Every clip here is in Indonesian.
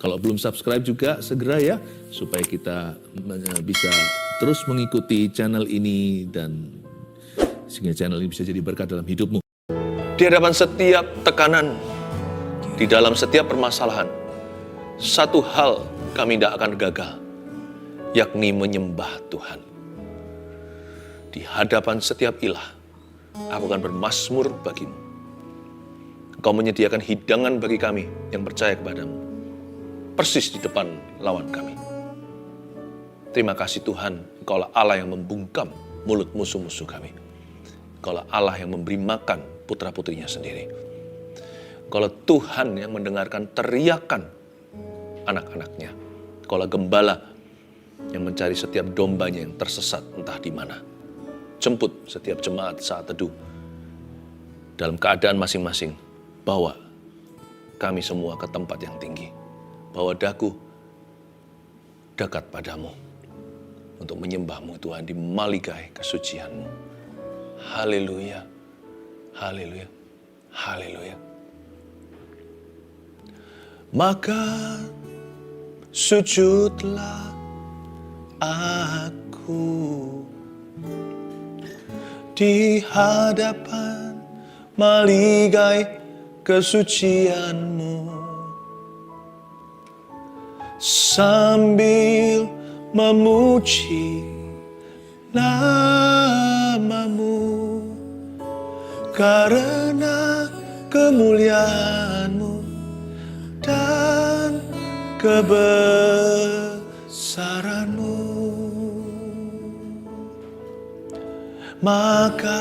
Kalau belum subscribe juga segera ya, supaya kita bisa terus mengikuti channel ini dan sehingga channel ini bisa jadi berkat dalam hidupmu. Di hadapan setiap tekanan, di dalam setiap permasalahan, satu hal kami tidak akan gagal, yakni menyembah Tuhan. Di hadapan setiap ilah, aku akan bermazmur bagimu. Engkau menyediakan hidangan bagi kami yang percaya kepadamu, persis di depan lawan kami. Terima kasih Tuhan, Engkaulah Allah yang membungkam mulut musuh-musuh kami. Engkaulah Allah yang memberi makan putra-putrinya sendiri. Engkaulah Tuhan yang mendengarkan teriakan anak-anaknya. Engkaulah gembala yang mencari setiap dombanya yang tersesat entah di mana. Jemput setiap jemaat saat teduh dalam keadaan masing-masing. Bawa kami semua ke tempat yang tinggi. Bawa daku dekat padamu untuk menyembahmu Tuhan di maligai kesucianmu. Haleluya, haleluya, haleluya. Maka sujudlah aku di hadapan maligai kesucianmu, sambil memuji namamu, karena kemuliaanmu dan kebesaranmu. Maka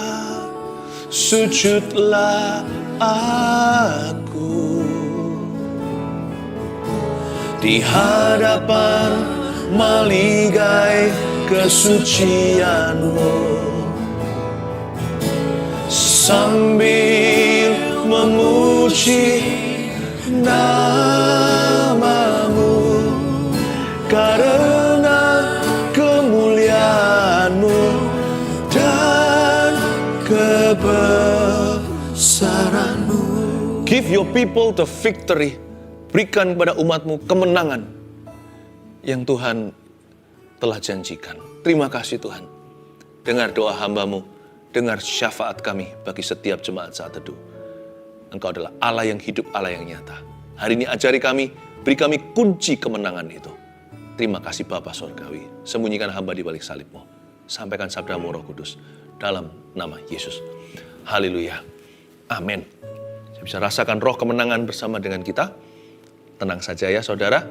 sujudlah aku di hadapan maligai kesucianmu, sambil memuji namamu, karena kemuliaanmu dan kebesaranmu. Give your people the victory. Berikan kepada umatmu kemenangan yang Tuhan telah janjikan. Terima kasih Tuhan. Dengar doa hamba-Mu, dengar syafaat kami bagi setiap jemaat saat teduh. Engkau adalah Allah yang hidup, Allah yang nyata. Hari ini ajari kami, beri kami kunci kemenangan itu. Terima kasih Bapa Surgawi. Sembunyikan hamba di balik salib-Mu. Sampaikan sabda-Mu Roh Kudus dalam nama Yesus. Haleluya. Amin. Saya bisa rasakan roh kemenangan bersama dengan kita. Tenang saja ya saudara,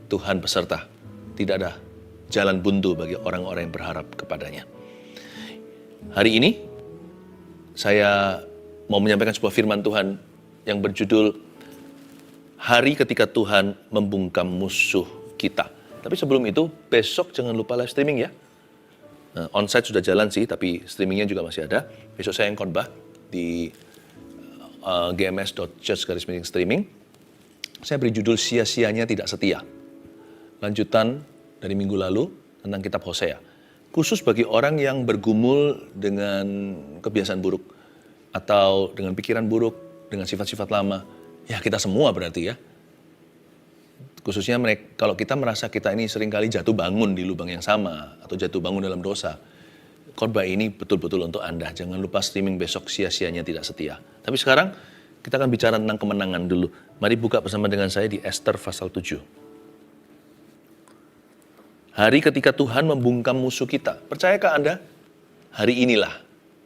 Tuhan beserta. Tidak ada jalan buntu bagi orang-orang yang berharap kepadanya. Hari ini, saya mau menyampaikan sebuah firman Tuhan yang berjudul Hari ketika Tuhan membungkam musuh kita. Tapi sebelum itu, besok jangan lupa live streaming ya. Onsite sudah jalan sih, tapi streamingnya juga masih ada. Besok saya yang khotbah di gms.church/streaming. Saya beri judul sia-sianya tidak setia. Lanjutan dari minggu lalu tentang kitab Hosea. Khusus bagi orang yang bergumul dengan kebiasaan buruk. Atau dengan pikiran buruk, dengan sifat-sifat lama. Ya kita semua berarti ya. Khususnya kalau kita merasa kita ini seringkali jatuh bangun di lubang yang sama. Atau jatuh bangun dalam dosa. Khotbah ini betul-betul untuk Anda. Jangan lupa streaming besok sia-sianya tidak setia. Tapi sekarang kita akan bicara tentang kemenangan dulu. Mari buka bersama dengan saya di Ester pasal 7. Hari ketika Tuhan membungkam musuh kita. Percayakah Anda? Hari inilah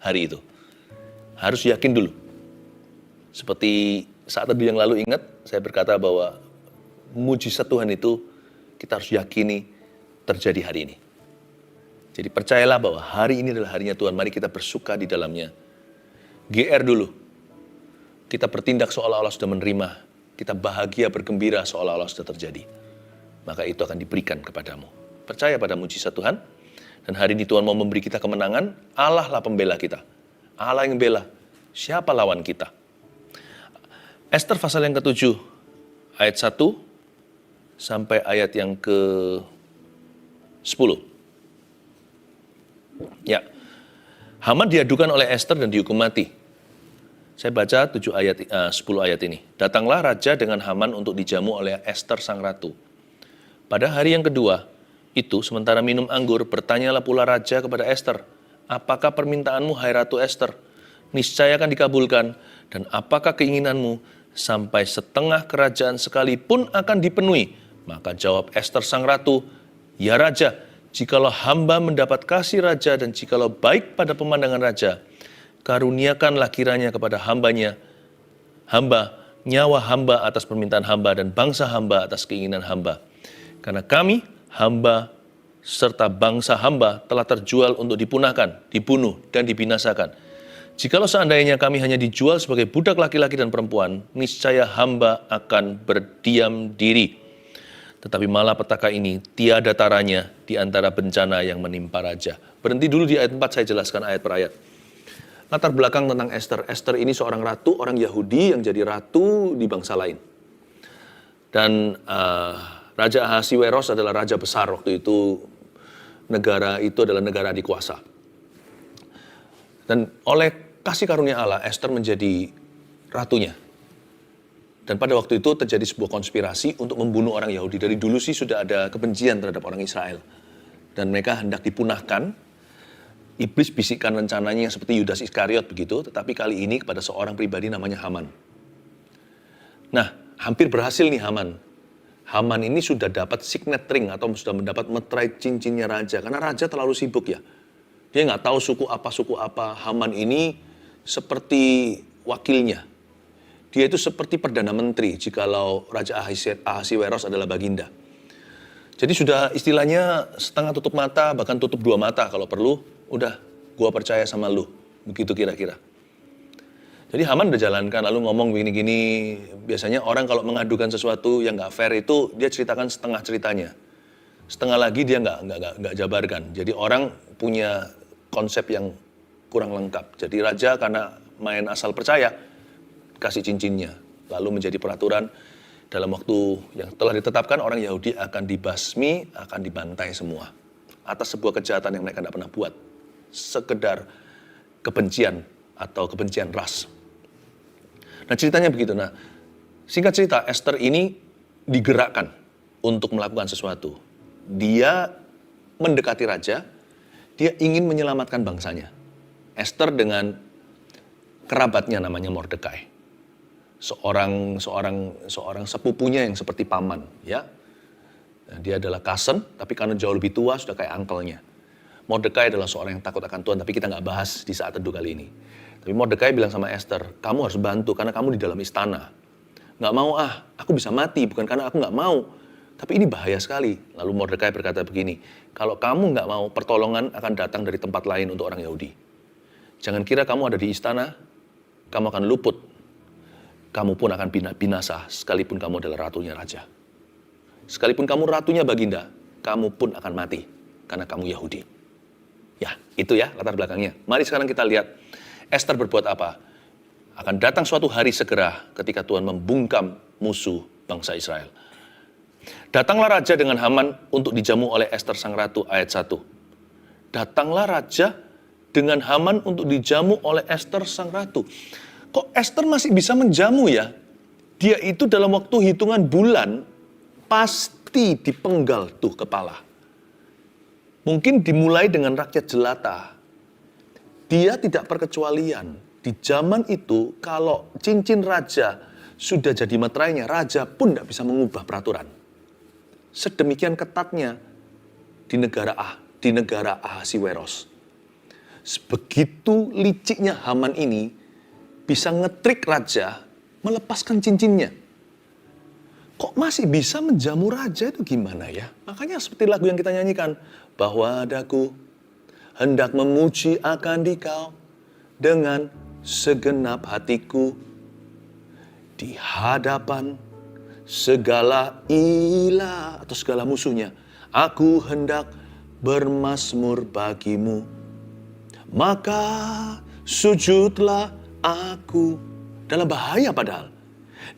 hari itu. Harus yakin dulu. Seperti saat tadi yang lalu ingat, saya berkata bahwa mujizat Tuhan itu kita harus yakini terjadi hari ini. Jadi percayalah bahwa hari ini adalah harinya Tuhan. Mari kita bersuka di dalamnya. GR dulu. Kita bertindak seolah-olah sudah menerima. Kita bahagia, bergembira seolah-olah sudah terjadi. Maka itu akan diberikan kepadamu. Percaya pada mujizat Tuhan. Dan hari ini Tuhan mau memberi kita kemenangan. Allah lah pembela kita. Allah yang bela. Siapa lawan kita? Ester pasal yang ke-7. Ayat 1 sampai ayat yang ke-10. Ya. Haman diadukan oleh Ester dan dihukum mati. Saya baca 10 ayat ini. Datanglah raja dengan Haman untuk dijamu oleh Ester sang ratu. Pada hari yang kedua, itu sementara minum anggur, bertanyalah pula raja kepada Ester, apakah permintaanmu hai Ratu Ester? Niscaya akan dikabulkan, dan apakah keinginanmu? Sampai setengah kerajaan sekalipun akan dipenuhi. Maka jawab Ester sang ratu, ya raja, jikalau hamba mendapat kasih raja dan jikalau baik pada pemandangan raja, karuniakanlah kiranya kepada nyawa hamba atas permintaan hamba dan bangsa hamba atas keinginan hamba. Karena kami, hamba, serta bangsa hamba telah terjual untuk dipunahkan, dibunuh, dan dibinasakan. Jikalau seandainya kami hanya dijual sebagai budak laki-laki dan perempuan, niscaya hamba akan berdiam diri. Tetapi malapetaka ini tiada taranya di antara bencana yang menimpa raja. Berhenti dulu di ayat 4, saya jelaskan ayat per ayat. Latar belakang tentang Ester. Ester ini seorang ratu, orang Yahudi yang jadi ratu di bangsa lain. Dan Raja Ahasiweros adalah raja besar waktu itu. Negara itu adalah negara dikuasa. Dan oleh kasih karunia Allah, Ester menjadi ratunya. Dan pada waktu itu terjadi sebuah konspirasi untuk membunuh orang Yahudi. Dari dulu sih sudah ada kebencian terhadap orang Israel. Dan mereka hendak dipunahkan. Iblis bisikkan rencananya seperti Yudas Iskariot begitu. Tetapi kali ini kepada seorang pribadi namanya Haman. Nah, hampir berhasil nih Haman. Haman ini sudah dapat signet ring atau sudah mendapat meterai cincinnya raja. Karena raja terlalu sibuk ya. Dia nggak tahu suku apa. Haman ini seperti wakilnya. Dia itu seperti Perdana Menteri jikalau Raja Ahasiweros adalah baginda. Jadi sudah istilahnya setengah tutup mata, bahkan tutup 2 mata kalau perlu. Udah, gua percaya sama lu. Begitu kira-kira. Jadi Haman udah jalankan, lalu ngomong begini-gini. Biasanya orang kalau mengadukan sesuatu yang nggak fair itu, dia ceritakan setengah ceritanya. Setengah lagi dia nggak jabarkan. Jadi orang punya konsep yang kurang lengkap. Jadi raja karena main asal percaya, kasih cincinnya. Lalu menjadi peraturan dalam waktu yang telah ditetapkan orang Yahudi akan dibasmi, akan dibantai semua. Atas sebuah kejahatan yang mereka tidak pernah buat. Sekedar kebencian atau kebencian ras. Nah ceritanya begitu. Nah singkat cerita, Ester ini digerakkan untuk melakukan sesuatu. Dia mendekati raja, dia ingin menyelamatkan bangsanya. Ester dengan kerabatnya namanya Mordekai. Seorang sepupunya yang seperti paman, ya. Nah, dia adalah cousin, tapi karena jauh lebih tua sudah kayak uncle-nya. Mordekai adalah seorang yang takut akan Tuhan, tapi kita nggak bahas di saat teduh kali ini. Tapi Mordekai bilang sama Ester, kamu harus bantu karena kamu di dalam istana. Nggak mau aku bisa mati, bukan karena aku nggak mau. Tapi ini bahaya sekali. Lalu Mordekai berkata begini, kalau kamu nggak mau, pertolongan akan datang dari tempat lain untuk orang Yahudi. Jangan kira kamu ada di istana, kamu akan luput. Kamu pun akan binasa, sekalipun kamu adalah ratunya raja. Sekalipun kamu ratunya baginda, kamu pun akan mati, karena kamu Yahudi. Ya, itu ya latar belakangnya. Mari sekarang kita lihat, Ester berbuat apa? Akan datang suatu hari segera ketika Tuhan membungkam musuh bangsa Israel. Datanglah raja dengan Haman untuk dijamu oleh Ester sang ratu, ayat 1. Datanglah raja dengan Haman untuk dijamu oleh Ester sang ratu. Kok Ester masih bisa menjamu ya? Dia itu dalam waktu hitungan bulan pasti dipenggal tuh kepala. Mungkin dimulai dengan rakyat jelata. Dia tidak perkecualian. Di zaman itu kalau cincin raja sudah jadi meterainya, raja pun tidak bisa mengubah peraturan. Sedemikian ketatnya di negara Ahasiweros. Begitu liciknya Haman ini bisa ngetrik raja melepaskan cincinnya. Kok masih bisa menjamu raja itu gimana ya? Makanya seperti lagu yang kita nyanyikan. Bahwa daku hendak memuji akan dikau dengan segenap hatiku. Di hadapan segala ilah atau segala musuhnya. Aku hendak bermazmur bagimu. Maka sujudlah aku. Dalam bahaya padahal.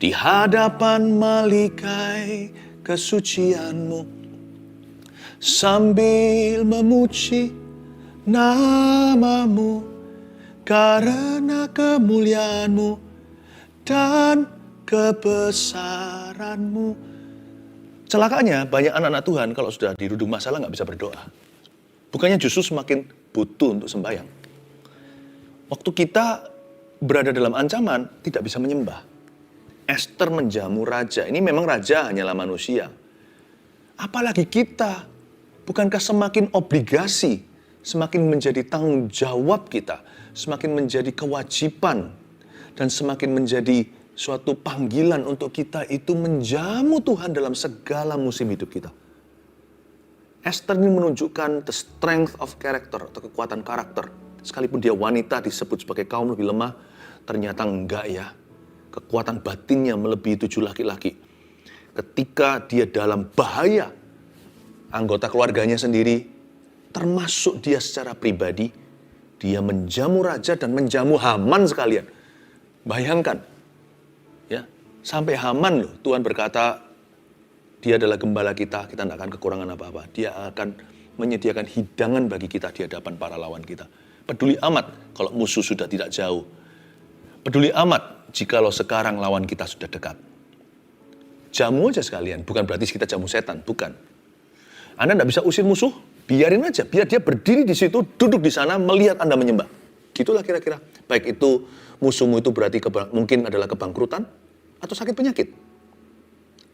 Di hadapan malikai kesucianmu. Sambil memuji namamu. Karena Karena kemuliaan-Mu dan kebesaran-Mu. Celakanya banyak anak-anak Tuhan kalau sudah dirudung masalah nggak bisa berdoa. Bukannya justru semakin butuh untuk sembahyang. Waktu kita berada dalam ancaman, tidak bisa menyembah. Ester menjamu raja. Ini memang raja hanyalah manusia. Apalagi kita. Bukankah semakin obligasi, semakin menjadi tanggung jawab kita, semakin menjadi kewajiban, dan semakin menjadi suatu panggilan untuk kita itu menjamu Tuhan dalam segala musim hidup kita. Ester ini menunjukkan the strength of character atau kekuatan karakter. Sekalipun dia wanita disebut sebagai kaum lebih lemah, ternyata enggak ya. Kekuatan batinnya melebihi 7 laki-laki. Ketika dia dalam bahaya, anggota keluarganya sendiri, termasuk dia secara pribadi, dia menjamu raja dan menjamu Haman sekalian. Bayangkan, ya, sampai Haman loh, Tuhan berkata, dia adalah gembala kita tidak akan kekurangan apa-apa. Dia akan menyediakan hidangan bagi kita di hadapan para lawan kita. Peduli amat kalau musuh sudah tidak jauh. Peduli amat jikalau sekarang lawan kita sudah dekat. Jamu aja sekalian, bukan berarti kita jamu setan, bukan. Anda tidak bisa usir musuh, biarin aja. Biar dia berdiri di situ, duduk di sana, melihat Anda menyembah. Gitulah kira-kira. Baik itu musuhmu itu berarti mungkin adalah kebangkrutan, atau sakit penyakit,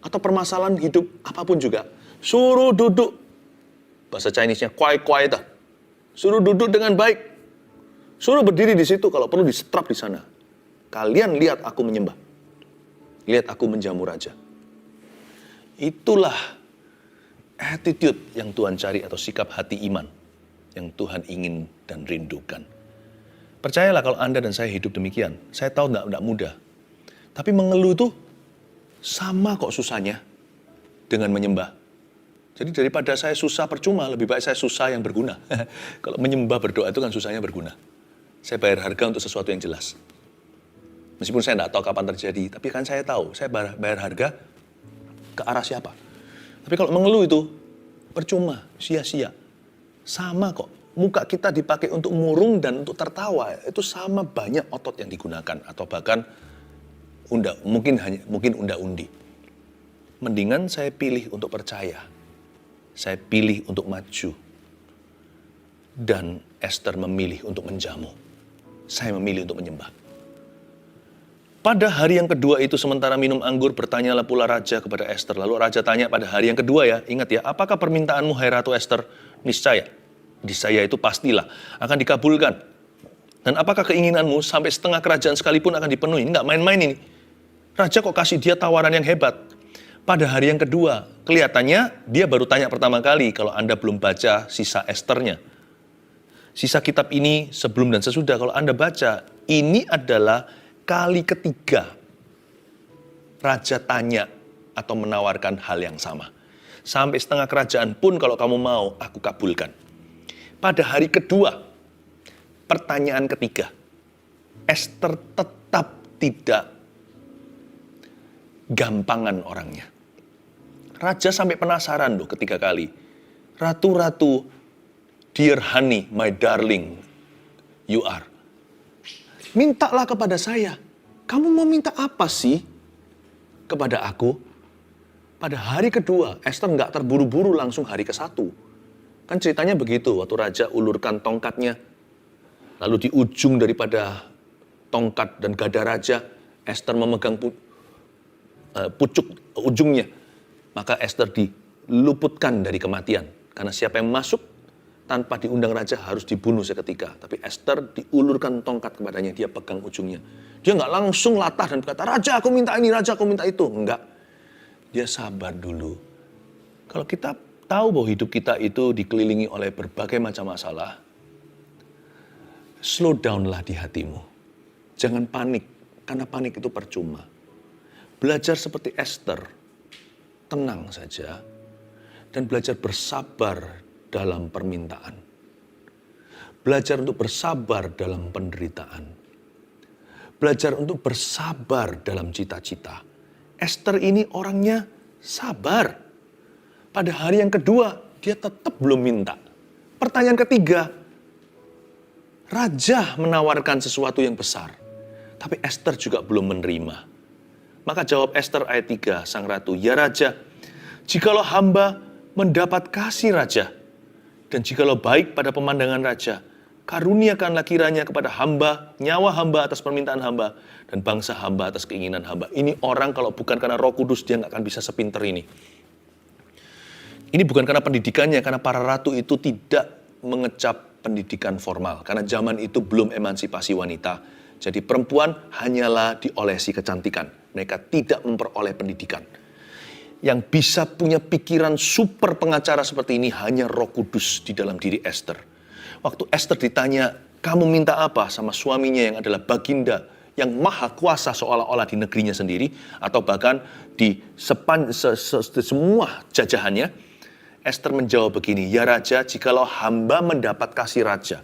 atau permasalahan hidup, apapun juga. Suruh duduk. Bahasa Chinese-nya, kuai-kuai dah. Suruh duduk dengan baik. Suruh berdiri di situ, kalau perlu disetrap di sana. Kalian lihat aku menyembah. Lihat aku menjamu raja. Itulah attitude yang Tuhan cari atau sikap hati iman yang Tuhan ingin dan rindukan. Percayalah kalau Anda dan saya hidup demikian. Saya tahu tidak mudah. Tapi mengeluh itu sama kok susahnya dengan menyembah. Jadi daripada saya susah percuma, lebih baik saya susah yang berguna. Kalau menyembah berdoa itu kan susahnya berguna. Saya bayar harga untuk sesuatu yang jelas. Meskipun saya tidak tahu kapan terjadi, tapi kan saya tahu, saya bayar harga ke arah siapa. Tapi kalau mengeluh itu percuma, sia-sia. Sama kok. Muka kita dipakai untuk murung dan untuk tertawa. Itu sama banyak otot yang digunakan. Atau bahkan mungkin unda-undi. Mendingan saya pilih untuk percaya. Saya pilih untuk maju. Dan Ester memilih untuk menjamu. Saya memilih untuk menyembah. Pada hari yang kedua itu sementara minum anggur, bertanyalah pula raja kepada Ester. Lalu raja tanya pada hari yang kedua ya, ingat ya, apakah permintaanmu hai Ratu Ester? Niscaya itu pastilah akan dikabulkan. Dan apakah keinginanmu sampai setengah kerajaan sekalipun akan dipenuhi? Ini nggak main-main ini. Raja kok kasih dia tawaran yang hebat. Pada hari yang kedua, kelihatannya dia baru tanya pertama kali kalau Anda belum baca sisa Esternya. Sisa kitab ini sebelum dan sesudah, kalau Anda baca, ini adalah kali ketiga raja tanya atau menawarkan hal yang sama. Sampai setengah kerajaan pun kalau kamu mau, aku kabulkan. Pada hari kedua, pertanyaan ketiga, Ester tetap tidak gampangan orangnya. Raja sampai penasaran loh ketiga kali. Ratu-ratu, dear honey, my darling, you are. Mintalah kepada saya. Kamu mau minta apa sih kepada aku? Pada hari kedua, Ester nggak terburu-buru langsung hari ke-1. Kan ceritanya begitu, waktu raja ulurkan tongkatnya. Lalu di ujung daripada tongkat dan gada raja, Ester memegang pucuk ujungnya. Maka Ester diluputkan dari kematian. Karena siapa yang masuk tanpa diundang raja harus dibunuh seketika. Tapi Ester diulurkan tongkat kepadanya, dia pegang ujungnya. Dia nggak langsung latah dan berkata, raja aku minta ini, raja aku minta itu. Enggak. Dia sabar dulu. Kalau kita tahu bahwa hidup kita itu dikelilingi oleh berbagai macam masalah, slow down-lah di hatimu. Jangan panik, karena panik itu percuma. Belajar seperti Ester, tenang saja, dan belajar bersabar dalam permintaan. Belajar untuk bersabar dalam penderitaan. Belajar untuk bersabar dalam cita-cita. Ester ini orangnya sabar. Pada hari yang kedua, dia tetap belum minta. Pertanyaan ketiga, Raja menawarkan sesuatu yang besar, tapi Esther juga belum menerima. Maka jawab Esther ayat 3, sang ratu, "Ya Raja, jikalau hamba mendapat kasih Raja, dan jikalau baik pada pemandangan Raja, karuniakanlah kiranya kepada hamba, nyawa hamba atas permintaan hamba, dan bangsa hamba atas keinginan hamba." Ini orang kalau bukan karena Roh Kudus, dia nggak akan bisa sepinter ini. Ini bukan karena pendidikannya, karena para ratu itu tidak mengecap pendidikan formal. Karena zaman itu belum emansipasi wanita. Jadi perempuan hanyalah diolesi kecantikan. Mereka tidak memperoleh pendidikan. Yang bisa punya pikiran super pengacara seperti ini hanya Roh Kudus di dalam diri Esther. Waktu Esther ditanya, "Kamu minta apa?" sama suaminya yang adalah baginda, yang maha kuasa seolah-olah di negerinya sendiri, atau bahkan di semua jajahannya, Esther menjawab begini, "Ya Raja, jikalau hamba mendapat kasih Raja."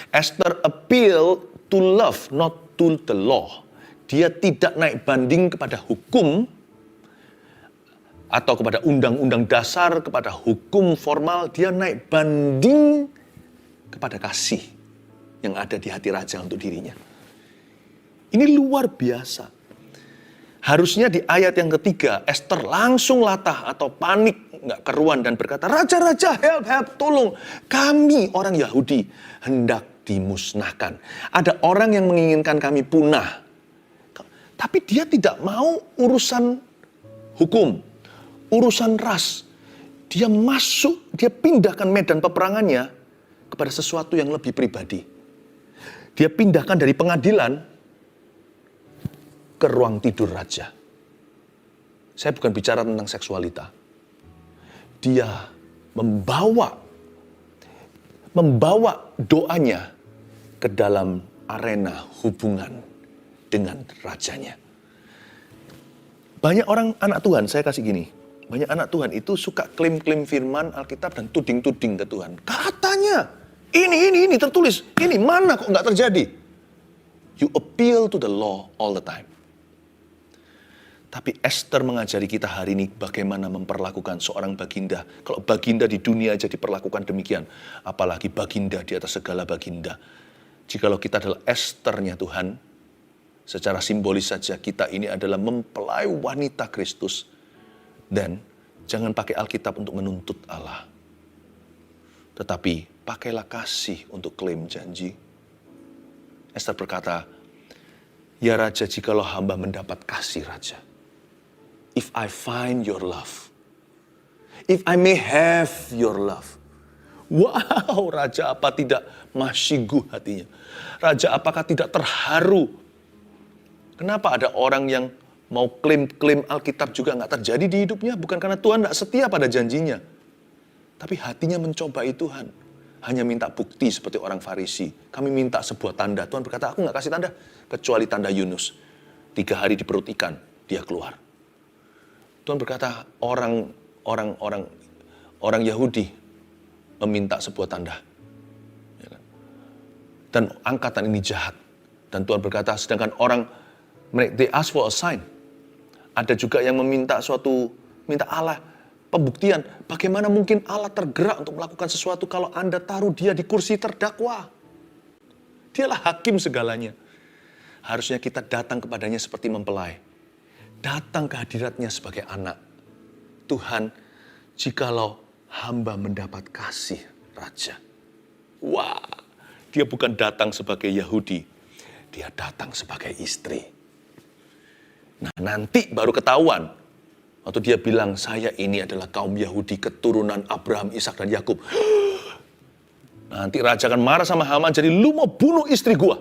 Esther appeal to love, not to the law. Dia tidak naik banding kepada hukum, atau kepada undang-undang dasar, kepada hukum formal. Dia naik banding kepada kasih yang ada di hati Raja untuk dirinya. Ini luar biasa. Harusnya di ayat yang ketiga, Esther langsung latah atau panik, nggak keruan dan berkata, "Raja, Raja, help, tolong. Kami orang Yahudi hendak dimusnahkan. Ada orang yang menginginkan kami punah." Tapi dia tidak mau urusan hukum, urusan ras. Dia masuk, dia pindahkan medan peperangannya kepada sesuatu yang lebih pribadi. Dia pindahkan dari pengadilan ke ruang tidur Raja. Saya bukan bicara tentang seksualita. Dia membawa doanya ke dalam arena hubungan dengan rajanya. Banyak orang anak Tuhan, saya kasih gini. Banyak anak Tuhan itu suka klaim-klaim firman Alkitab dan tuding-tuding ke Tuhan. Katanya, ini tertulis. Ini mana kok nggak terjadi? You appeal to the law all the time. Tapi Esther mengajari kita hari ini bagaimana memperlakukan seorang baginda. Kalau baginda di dunia aja diperlakukan demikian, apalagi baginda di atas segala baginda. Jikalau kita adalah Esthernya Tuhan, secara simbolis saja kita ini adalah mempelai wanita Kristus. Dan jangan pakai Alkitab untuk menuntut Allah. Tetapi pakailah kasih untuk klaim janji. Esther berkata, "Ya Raja, jikalau hamba mendapat kasih Raja. If I find your love. If I may have your love." Wow, Raja apa tidak masyiguh hatinya? Raja apakah tidak terharu? Kenapa ada orang yang mau klaim-klaim Alkitab juga nggak terjadi di hidupnya? Bukan karena Tuhan nggak setia pada janjinya. Tapi hatinya mencobai Tuhan. Hanya minta bukti seperti orang Farisi. Kami minta sebuah tanda. Tuhan berkata, "Aku nggak kasih tanda. Kecuali tanda Yunus. 3 hari di perut ikan, dia keluar." Tuhan berkata, orang Yahudi meminta sebuah tanda. Dan angkatan ini jahat. Dan Tuhan berkata, sedangkan orang, they ask for a sign. Ada juga yang minta Allah pembuktian. Bagaimana mungkin Allah tergerak untuk melakukan sesuatu kalau Anda taruh dia di kursi terdakwa? Dialah hakim segalanya. Harusnya kita datang kepadanya seperti mempelai. Datang ke hadiratnya sebagai anak. Tuhan, jikalau hamba mendapat kasih Raja. Wah, dia bukan datang sebagai Yahudi. Dia datang sebagai istri. Nah, nanti baru ketahuan. Waktu dia bilang, "Saya ini adalah kaum Yahudi, keturunan Abraham, Ishak, dan Yakub." Nanti Raja akan marah sama Haman, jadi lu mau bunuh istri gua.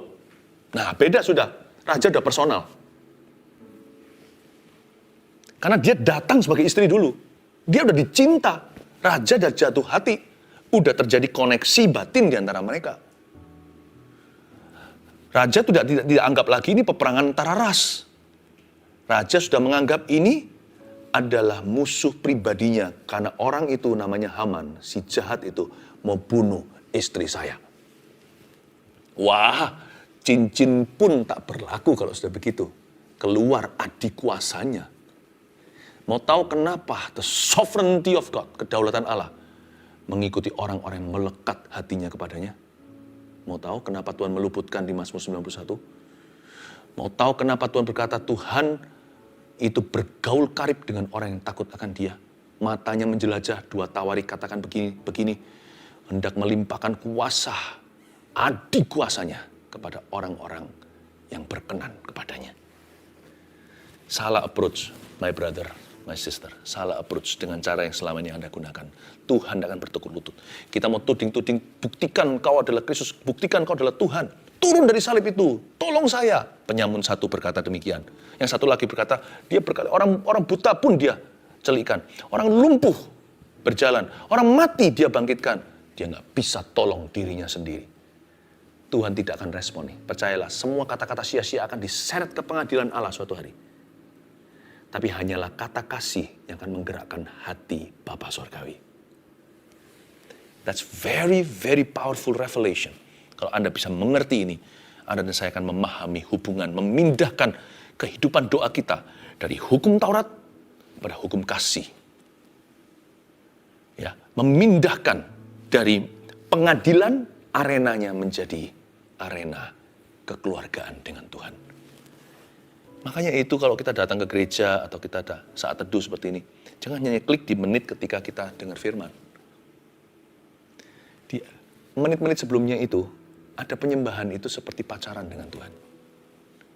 Nah, beda sudah. Raja udah personal. Karena dia datang sebagai istri dulu. Dia udah dicinta. Raja udah jatuh hati. Udah terjadi koneksi batin di antara mereka. Raja tidak anggap lagi ini peperangan antara ras. Raja sudah menganggap ini adalah musuh pribadinya. Karena orang itu namanya Haman, si jahat itu, mau bunuh istri saya. Wah, cincin pun tak berlaku kalau sudah begitu. Keluar adik kuasanya. Mau tahu kenapa the sovereignty of God, kedaulatan Allah, mengikuti orang-orang yang melekat hatinya kepadanya? Mau tahu kenapa Tuhan meluputkan di Mazmur 91? Mau tahu kenapa Tuhan berkata Tuhan itu bergaul karib dengan orang yang takut akan Dia. Matanya menjelajah, dua tawarik katakan begini, hendak melimpahkan kuasa, adik kuasanya kepada orang-orang yang berkenan kepadanya. Salah approach, my brother, my sister. Salah approach dengan cara yang selama ini Anda gunakan. Tuhan akan bertekuk lutut. Kita mau tuding-tuding, buktikan kau adalah Kristus, buktikan kau adalah Tuhan. Turun dari salib itu, tolong saya. Penyamun satu berkata demikian. Yang satu lagi berkata, dia berkata, orang buta pun dia celikan. Orang lumpuh berjalan. Orang mati dia bangkitkan. Dia nggak bisa tolong dirinya sendiri. Tuhan tidak akan respon nih. Percayalah, semua kata-kata sia-sia akan diseret ke pengadilan Allah suatu hari. Tapi hanyalah kata kasih yang akan menggerakkan hati Bapa Surgawi. That's very, very powerful revelation. Kalau Anda bisa mengerti ini, Anda dan saya akan memahami hubungan, memindahkan kehidupan doa kita dari hukum Taurat pada hukum kasih. Ya, memindahkan dari pengadilan arenanya menjadi arena kekeluargaan dengan Tuhan. Makanya itu kalau kita datang ke gereja atau kita ada saat teduh seperti ini, jangan hanya klik di menit ketika kita dengar firman. Di menit-menit sebelumnya itu, ada penyembahan itu seperti pacaran dengan Tuhan.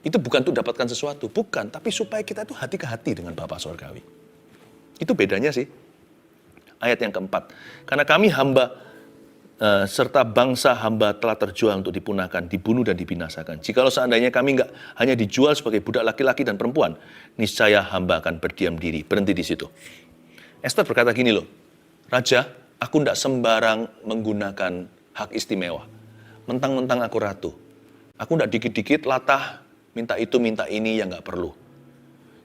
Itu bukan untuk dapatkan sesuatu, bukan, tapi supaya kita itu hati ke hati dengan Bapa Surgawi. Itu bedanya sih. Ayat yang keempat, karena kami hamba serta bangsa hamba telah terjual untuk dipunahkan, dibunuh dan dibinasakan. Jikalau seandainya kami enggak hanya dijual sebagai budak laki-laki dan perempuan, niscaya hamba akan berdiam diri. Berhenti di situ. Esther berkata gini loh, Raja, aku enggak sembarang menggunakan hak istimewa. Mentang-mentang aku ratu. Aku enggak dikit-dikit latah, minta itu, minta ini yang enggak perlu.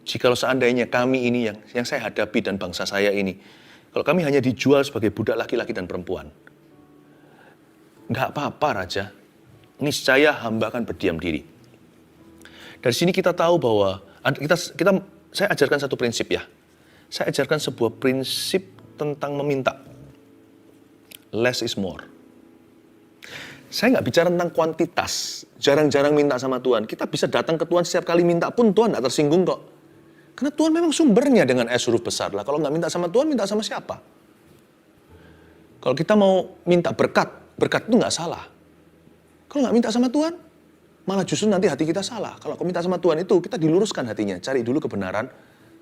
Jikalau seandainya kami ini yang saya hadapi dan bangsa saya ini, kalau kami hanya dijual sebagai budak laki-laki dan perempuan, enggak apa-apa Raja, niscaya hamba akan berdiam diri. Dari sini kita tahu bahwa, saya ajarkan satu prinsip ya. Saya ajarkan sebuah prinsip tentang meminta. Less is more. Saya nggak bicara tentang kuantitas, jarang-jarang minta sama Tuhan. Kita bisa datang ke Tuhan setiap kali minta pun Tuhan nggak tersinggung kok. Karena Tuhan memang sumbernya dengan S huruf besar lah. Kalau nggak minta sama Tuhan, minta sama siapa? Kalau kita mau minta berkat itu nggak salah. Kalau nggak minta sama Tuhan, malah justru nanti hati kita salah. Kalau kau minta sama Tuhan itu, kita diluruskan hatinya. Cari dulu kebenaran,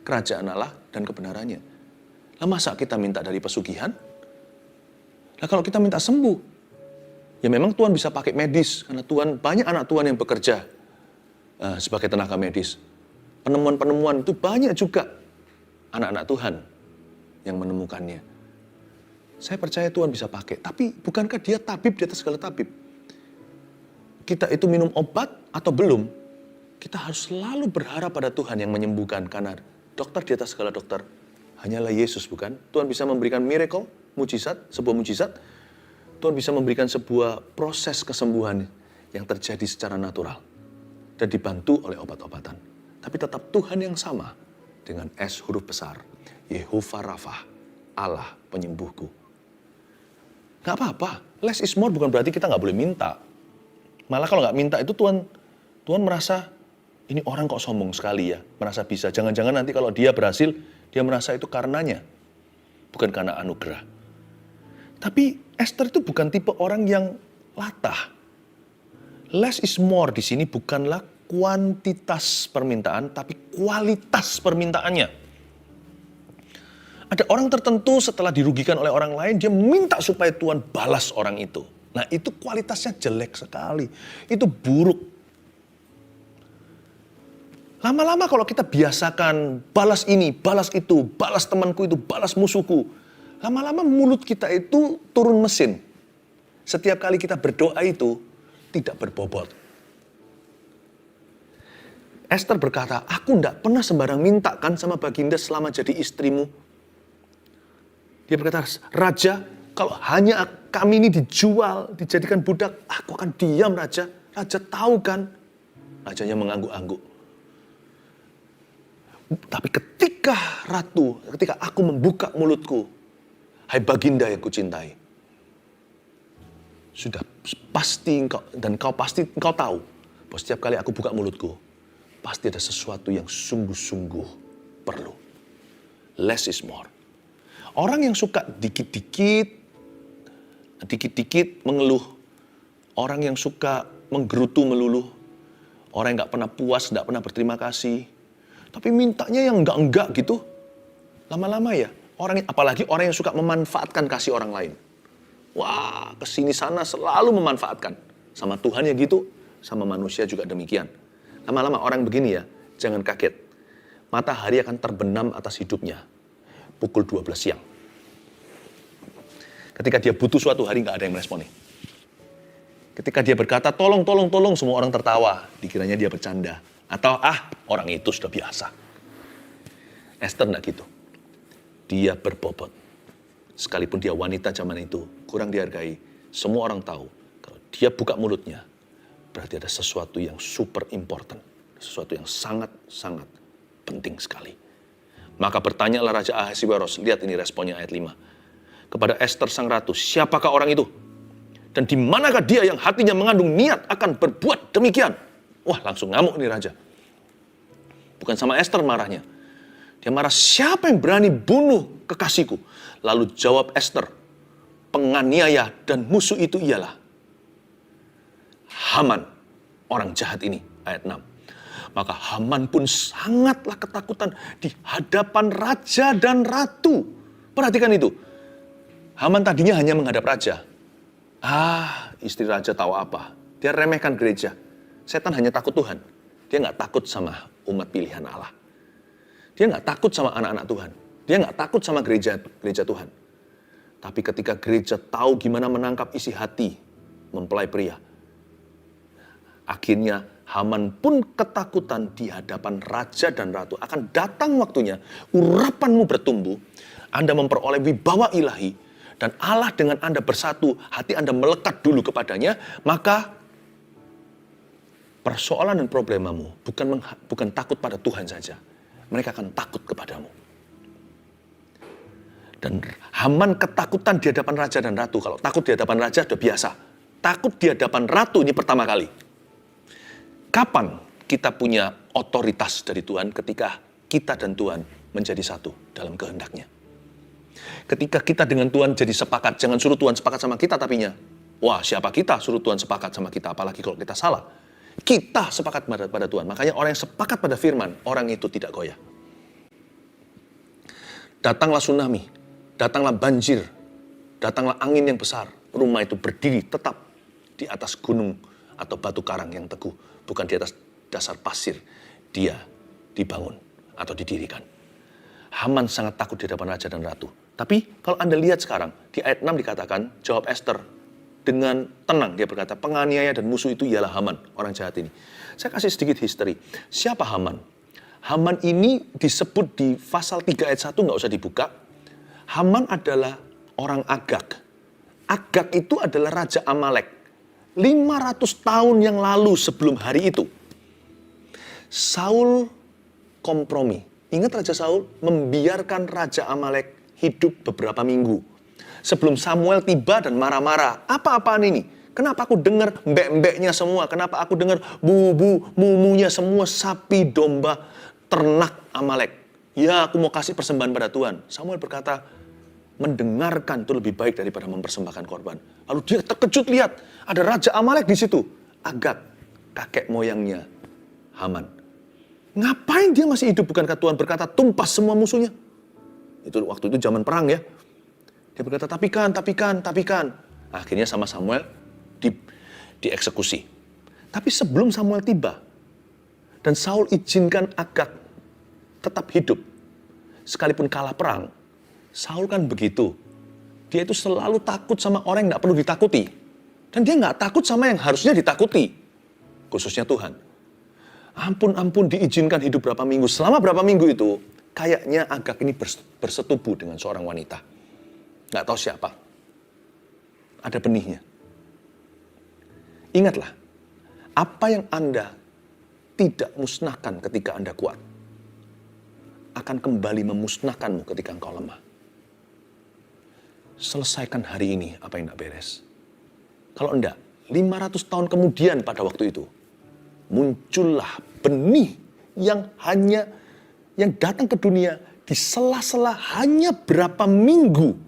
kerajaan Allah, dan kebenarannya. Lah masa kita minta dari pesugihan? Lah kalau kita minta sembuh, ya memang Tuhan bisa pakai medis. Karena Tuhan, banyak anak Tuhan yang bekerja sebagai tenaga medis. Penemuan-penemuan itu banyak juga anak-anak Tuhan yang menemukannya. Saya percaya Tuhan bisa pakai. Tapi bukankah dia tabib di atas segala tabib? Kita itu minum obat atau belum? Kita harus selalu berharap pada Tuhan yang menyembuhkan. Karena dokter di atas segala dokter hanyalah Yesus, bukan? Tuhan bisa memberikan miracle, mujizat, sebuah mujizat. Tuhan bisa memberikan sebuah proses kesembuhan yang terjadi secara natural. Dan dibantu oleh obat-obatan. Tapi tetap Tuhan yang sama dengan S huruf besar. Yehovah Rafa, Allah penyembuhku. Gak apa-apa, less is more bukan berarti kita gak boleh minta. Malah kalau gak minta itu Tuhan merasa, ini orang kok sombong sekali ya, merasa bisa. Jangan-jangan nanti kalau dia berhasil, dia merasa itu karenanya, bukan karena anugerah. Tapi Esther itu bukan tipe orang yang latah. Less is more di sini bukanlah kuantitas permintaan, tapi kualitas permintaannya. Ada orang tertentu setelah dirugikan oleh orang lain, dia minta supaya Tuhan balas orang itu. Nah itu kualitasnya jelek sekali. Itu buruk. Lama-lama kalau kita biasakan balas ini, balas itu, balas temanku itu, balas musuhku. Lama-lama mulut kita itu turun mesin. Setiap kali kita berdoa itu tidak berbobot. Esther berkata, aku tidak pernah sembarang minta kan sama Baginda selama jadi istrimu. Dia berkata, Raja, kalau hanya kami ini dijual, dijadikan budak, aku akan diam Raja. Raja tahu kan? Rajanya mengangguk-angguk. Tapi ketika aku membuka mulutku, hai Baginda yang kucintai, sudah pasti engkau tahu bahwa setiap kali aku buka mulutku, pasti ada sesuatu yang sungguh-sungguh perlu. Less is more. Orang yang suka dikit-dikit mengeluh, orang yang suka menggerutu melulu, orang yang gak pernah puas, gak pernah berterima kasih, tapi mintanya yang enggak gitu, lama-lama ya, apalagi orang yang suka memanfaatkan kasih orang lain. Wah, kesini sana selalu memanfaatkan. Sama Tuhan ya gitu, sama manusia juga demikian. Lama-lama orang begini ya, jangan kaget. Matahari akan terbenam atas hidupnya pukul 12 siang. Ketika dia butuh suatu hari, nggak ada yang meresponi. Ketika dia berkata, tolong, semua orang tertawa. Dikiranya dia bercanda. Atau, orang itu sudah biasa. Esther nggak gitu. Dia berbobot. Sekalipun dia wanita zaman itu, kurang dihargai. Semua orang tahu, kalau dia buka mulutnya, berarti ada sesuatu yang super important. Sesuatu yang sangat-sangat penting sekali. Maka bertanyalah Raja Ahasiweros, lihat ini responnya ayat 5. Kepada Esther sang ratu, siapakah orang itu? Dan di manakah dia yang hatinya mengandung niat akan berbuat demikian? Wah, langsung ngamuk nih raja. Bukan sama Esther marahnya. Dia marah, siapa yang berani bunuh kekasihku? Lalu jawab Esther, penganiaya dan musuh itu ialah Haman, orang jahat ini. Ayat 6. Maka Haman pun sangatlah ketakutan di hadapan raja dan ratu. Perhatikan itu. Haman tadinya hanya menghadap raja. Istri raja tahu apa? Dia remehkan gereja. Setan hanya takut Tuhan. Dia nggak takut sama umat pilihan Allah. Dia nggak takut sama anak-anak Tuhan. Dia nggak takut sama gereja Tuhan. Tapi ketika gereja tahu gimana menangkap isi hati mempelai pria, akhirnya Haman pun ketakutan di hadapan raja dan ratu. Akan datang waktunya, urapanmu bertumbuh, Anda memperoleh wibawa ilahi, dan Allah dengan Anda bersatu, hati Anda melekat dulu kepadanya, maka persoalan dan problemamu bukan takut pada Tuhan saja. Mereka akan takut kepadamu. Dan Haman ketakutan di hadapan raja dan ratu. Kalau takut di hadapan raja sudah biasa. Takut di hadapan ratu ini pertama kali. Kapan kita punya otoritas dari Tuhan? Ketika kita dan Tuhan menjadi satu dalam kehendaknya. Ketika kita dengan Tuhan jadi sepakat, jangan suruh Tuhan sepakat sama kita tapinya. Wah, siapa kita suruh Tuhan sepakat sama kita, apalagi kalau kita salah. Kita sepakat pada Tuhan. Makanya orang yang sepakat pada firman, orang itu tidak goyah. Datanglah tsunami, datanglah banjir, datanglah angin yang besar. Rumah itu berdiri tetap di atas gunung atau batu karang yang teguh. Bukan di atas dasar pasir. Dia dibangun atau didirikan. Haman sangat takut di hadapan raja dan ratu. Tapi kalau Anda lihat sekarang, di ayat 6 dikatakan, jawab Esther dengan tenang. Dia berkata, penganiaya dan musuh itu ialah Haman, orang jahat ini. Saya kasih sedikit history. Siapa Haman? Haman ini disebut di pasal 3 ayat 1, nggak usah dibuka. Haman adalah orang Agag. Agag itu adalah Raja Amalek. 500 tahun yang lalu sebelum hari itu. Saul kompromi. Ingat Raja Saul membiarkan Raja Amalek hidup beberapa minggu. Sebelum Samuel tiba dan marah-marah. Apa-apaan ini? Kenapa aku dengar mbek-mbeknya semua? Kenapa aku dengar mumunya semua sapi, domba, ternak Amalek? Ya, aku mau kasih persembahan pada Tuhan. Samuel berkata, mendengarkan itu lebih baik daripada mempersembahkan korban. Lalu dia terkejut lihat, ada Raja Amalek di situ. Agag, kakek moyangnya Haman. Ngapain dia masih hidup? Bukankah Tuhan berkata, tumpas semua musuhnya? Itu waktu itu zaman perang ya. Dia berkata, tapi kan. Akhirnya sama Samuel dieksekusi. Tapi sebelum Samuel tiba, dan Saul izinkan Agag tetap hidup, sekalipun kalah perang, Saul kan begitu. Dia itu selalu takut sama orang yang gak perlu ditakuti. Dan dia gak takut sama yang harusnya ditakuti. Khususnya Tuhan. Ampun diizinkan hidup berapa minggu. Selama berapa minggu itu, kayaknya Agag ini bersetubuh dengan seorang wanita. Nggak tahu siapa. Ada benihnya. Ingatlah, apa yang Anda tidak musnahkan ketika Anda kuat, akan kembali memusnahkanmu ketika engkau lemah. Selesaikan hari ini apa yang tidak beres. Kalau enggak, 500 tahun kemudian pada waktu itu, muncullah benih yang datang ke dunia di sela-sela hanya berapa minggu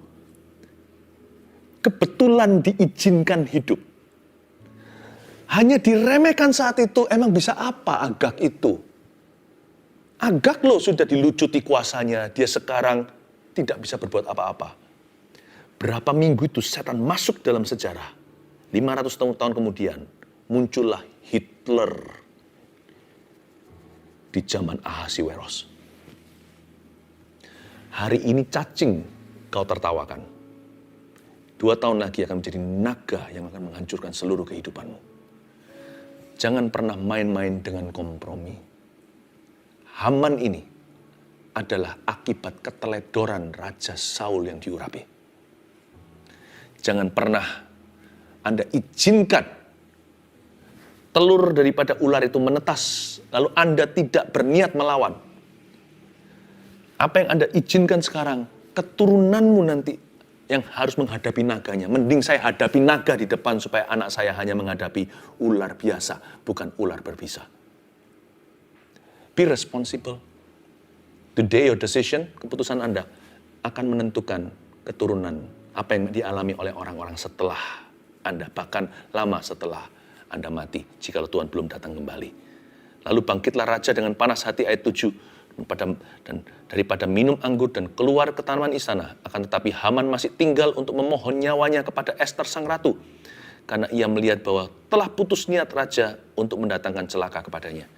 kebetulan diizinkan hidup. Hanya diremehkan saat itu, emang bisa apa Agag itu? Agag loh sudah dilucuti kuasanya, dia sekarang tidak bisa berbuat apa-apa. Berapa minggu itu setan masuk dalam sejarah. 500 tahun kemudian muncullah Hitler di zaman Ahasiweros. Hari ini cacing kau tertawakan. 2 tahun lagi akan menjadi naga yang akan menghancurkan seluruh kehidupanmu. Jangan pernah main-main dengan kompromi. Haman ini adalah akibat keteledoran Raja Saul yang diurapi. Jangan pernah Anda izinkan telur daripada ular itu menetas, lalu Anda tidak berniat melawan. Apa yang Anda izinkan sekarang, keturunanmu nanti yang harus menghadapi naganya. Mending saya hadapi naga di depan supaya anak saya hanya menghadapi ular biasa, bukan ular berbisa. Be responsible. Today your decision, keputusan Anda akan menentukan keturunan apa yang dialami oleh orang-orang setelah Anda, bahkan lama setelah Anda mati, jika Tuhan belum datang kembali. Lalu bangkitlah raja dengan panas hati, ayat 7, dan daripada minum anggur dan keluar ke taman istana, akan tetapi Haman masih tinggal untuk memohon nyawanya kepada Ester sang ratu, karena ia melihat bahwa telah putus niat raja untuk mendatangkan celaka kepadanya.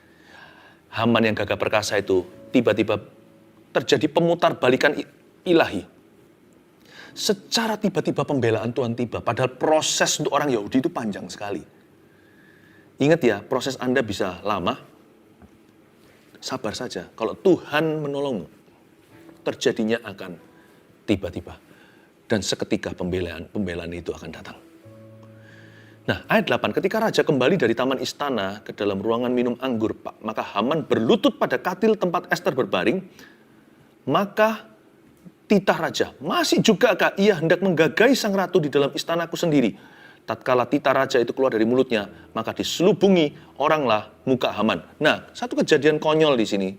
Haman yang gagah perkasa itu tiba-tiba terjadi pemutar balikan ilahi. Secara tiba-tiba pembelaan Tuhan tiba, padahal proses untuk orang Yahudi itu panjang sekali. Ingat ya, proses Anda bisa lama, sabar saja. Kalau Tuhan menolongmu, terjadinya akan tiba-tiba. Dan seketika pembelaan itu akan datang. Nah, ayat 8, ketika raja kembali dari taman istana ke dalam ruangan minum anggur, maka Haman berlutut pada katil tempat Ester berbaring, maka titah raja, masih jugakah ia hendak menggagai sang ratu di dalam istanaku sendiri? Tatkala titah raja itu keluar dari mulutnya, maka diselubungi oranglah muka Haman. Nah, satu kejadian konyol di sini,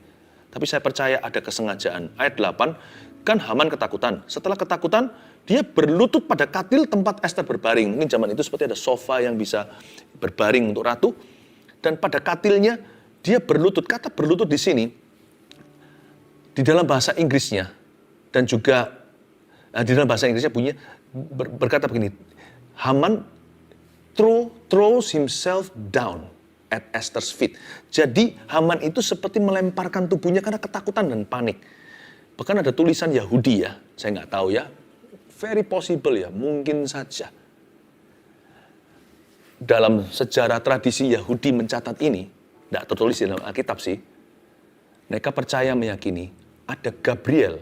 tapi saya percaya ada kesengajaan. Ayat 8, kan Haman ketakutan. Setelah ketakutan, dia berlutut pada katil tempat Ester berbaring. Mungkin zaman itu seperti ada sofa yang bisa berbaring untuk ratu. Dan pada katilnya, dia berlutut. Kata berlutut di sini, di dalam bahasa Inggrisnya, dan juga di dalam bahasa Inggrisnya bunyinya berkata begini, Haman throws himself down at Esther's feet. Jadi Haman itu seperti melemparkan tubuhnya karena ketakutan dan panik. Bahkan ada tulisan Yahudi ya, saya nggak tahu ya, very possible ya, mungkin saja. Dalam sejarah tradisi Yahudi mencatat ini, tidak tertulis di dalam Alkitab sih, mereka percaya meyakini ada Gabriel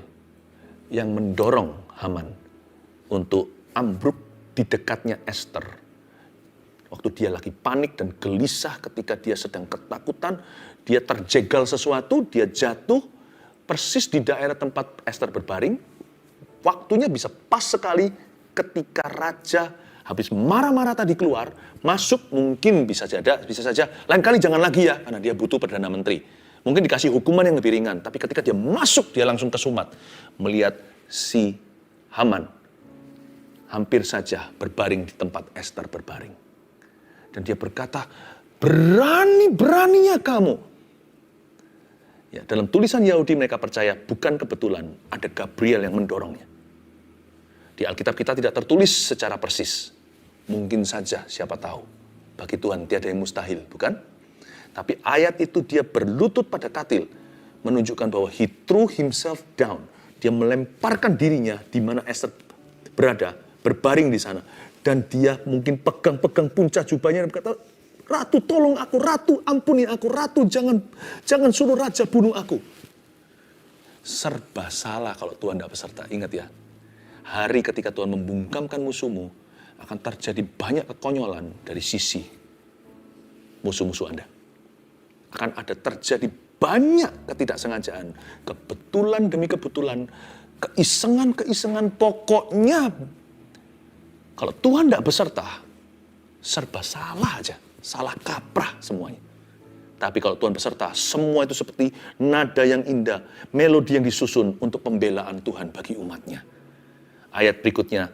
yang mendorong Haman untuk ambruk di dekatnya Ester. Waktu dia lagi panik dan gelisah ketika dia sedang ketakutan, dia terjegal sesuatu, dia jatuh persis di daerah tempat Ester berbaring. Waktunya bisa pas sekali ketika raja habis marah-marah tadi keluar, masuk mungkin bisa saja, lain kali jangan lagi ya, karena dia butuh Perdana Menteri. Mungkin dikasih hukuman yang lebih ringan, tapi ketika dia masuk, dia langsung kesumat. Melihat si Haman hampir saja berbaring di tempat Ester berbaring. Dan dia berkata, berani-beraninya kamu. Ya, dalam tulisan Yahudi mereka percaya bukan kebetulan ada Gabriel yang mendorongnya. Di Alkitab kita tidak tertulis secara persis. Mungkin saja, siapa tahu. Bagi Tuhan tiada yang mustahil, bukan? Tapi ayat itu dia berlutut pada katil, menunjukkan bahwa he threw himself down. Dia melemparkan dirinya di mana Esther berada, berbaring di sana. Dan dia mungkin pegang-pegang puncak jubahnya dan berkata, Ratu tolong aku, Ratu ampuni aku, Ratu jangan suruh raja bunuh aku. Serba salah kalau Tuhan tidak beserta. Ingat ya, hari ketika Tuhan membungkamkan musuhmu, akan terjadi banyak kekonyolan dari sisi musuh-musuh Anda. Akan ada terjadi banyak ketidaksengajaan, kebetulan demi kebetulan, keisengan-keisengan, pokoknya kalau Tuhan tidak beserta, serba salah aja. Salah kaprah semuanya. Tapi kalau Tuhan beserta, semua itu seperti nada yang indah, melodi yang disusun untuk pembelaan Tuhan bagi umatnya. Ayat berikutnya,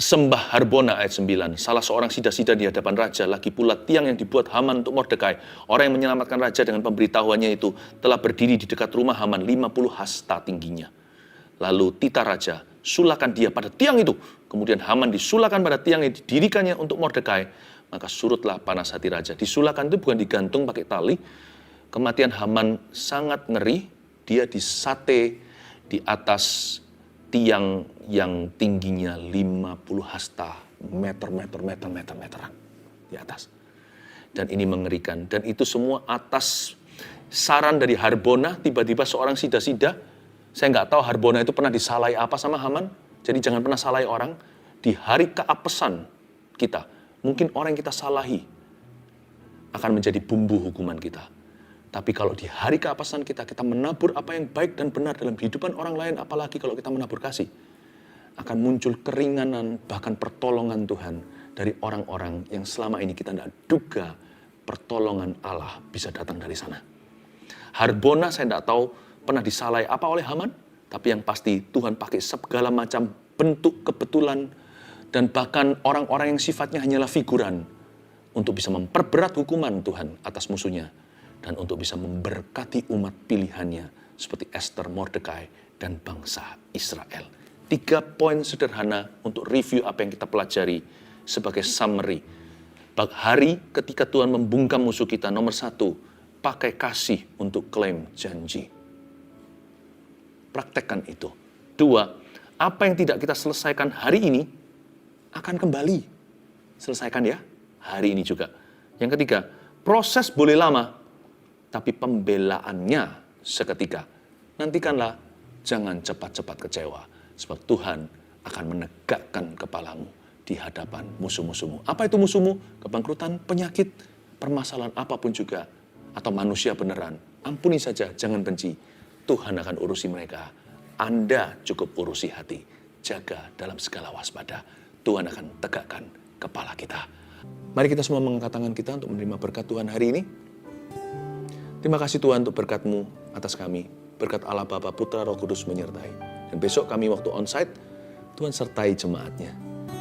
Sembah Harbona ayat 9. Salah seorang sida-sida di hadapan raja, lagi pula tiang yang dibuat Haman untuk Mordekai. Orang yang menyelamatkan raja dengan pemberitahuannya itu telah berdiri di dekat rumah Haman 50 hasta tingginya. Lalu titah raja, sulakan dia pada tiang itu. Kemudian Haman disulakan pada tiang yang didirikannya untuk Mordekai. Maka surutlah panas hati raja. Disulakan itu bukan digantung pakai tali. Kematian Haman sangat ngeri. Dia disate di atas tiang yang tingginya 50 hasta, meteran di atas. Dan ini mengerikan. Dan itu semua atas saran dari Harbona, tiba-tiba seorang sida-sida. Saya nggak tahu Harbona itu pernah disalahi apa sama Haman. Jadi jangan pernah salahi orang. Di hari keapesan kita, mungkin orang yang kita salahi akan menjadi bumbu hukuman kita. Tapi kalau di hari keapesan kita, kita menabur apa yang baik dan benar dalam kehidupan orang lain, apalagi kalau kita menabur kasih, akan muncul keringanan, bahkan pertolongan Tuhan dari orang-orang yang selama ini kita tidak duga pertolongan Allah bisa datang dari sana. Harbona saya tidak tahu pernah disalahi apa oleh Haman, tapi yang pasti Tuhan pakai segala macam bentuk kebetulan dan bahkan orang-orang yang sifatnya hanyalah figuran untuk bisa memperberat hukuman Tuhan atas musuhnya. Dan untuk bisa memberkati umat pilihannya seperti Esther, Mordekai, dan bangsa Israel. 3 poin sederhana untuk review apa yang kita pelajari sebagai summary. Hari ketika Tuhan membungkam musuh kita, nomor 1, pakai kasih untuk klaim janji. Praktekkan itu. 2, apa yang tidak kita selesaikan hari ini akan kembali. Selesaikan ya, hari ini juga. Yang ketiga, proses boleh lama, tapi pembelaannya seketika. Nantikanlah, jangan cepat-cepat kecewa. Sebab Tuhan akan menegakkan kepalamu di hadapan musuh-musuhmu. Apa itu musuhmu? Kebangkrutan, penyakit, permasalahan apapun juga. Atau manusia beneran. Ampuni saja, jangan benci. Tuhan akan urusi mereka. Anda cukup urusi hati. Jaga dalam segala waspada. Tuhan akan tegakkan kepala kita. Mari kita semua mengangkat tangan kita untuk menerima berkat Tuhan hari ini. Terima kasih Tuhan untuk berkat-Mu atas kami. Berkat Allah Bapa, Putra, Roh Kudus menyertai. Dan besok kami waktu onsite, Tuhan sertai jemaatnya.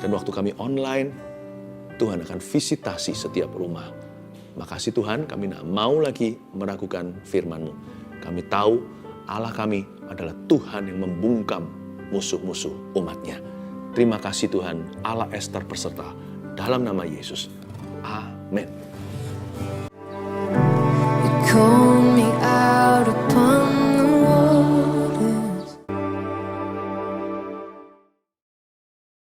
Dan waktu kami online, Tuhan akan visitasi setiap rumah. Makasih Tuhan, kami tidak mau lagi meragukan firman-Mu. Kami tahu Allah kami adalah Tuhan yang membungkam musuh-musuh umat-Nya. Terima kasih Tuhan, Allah Esther berserta. Dalam nama Yesus. Amin.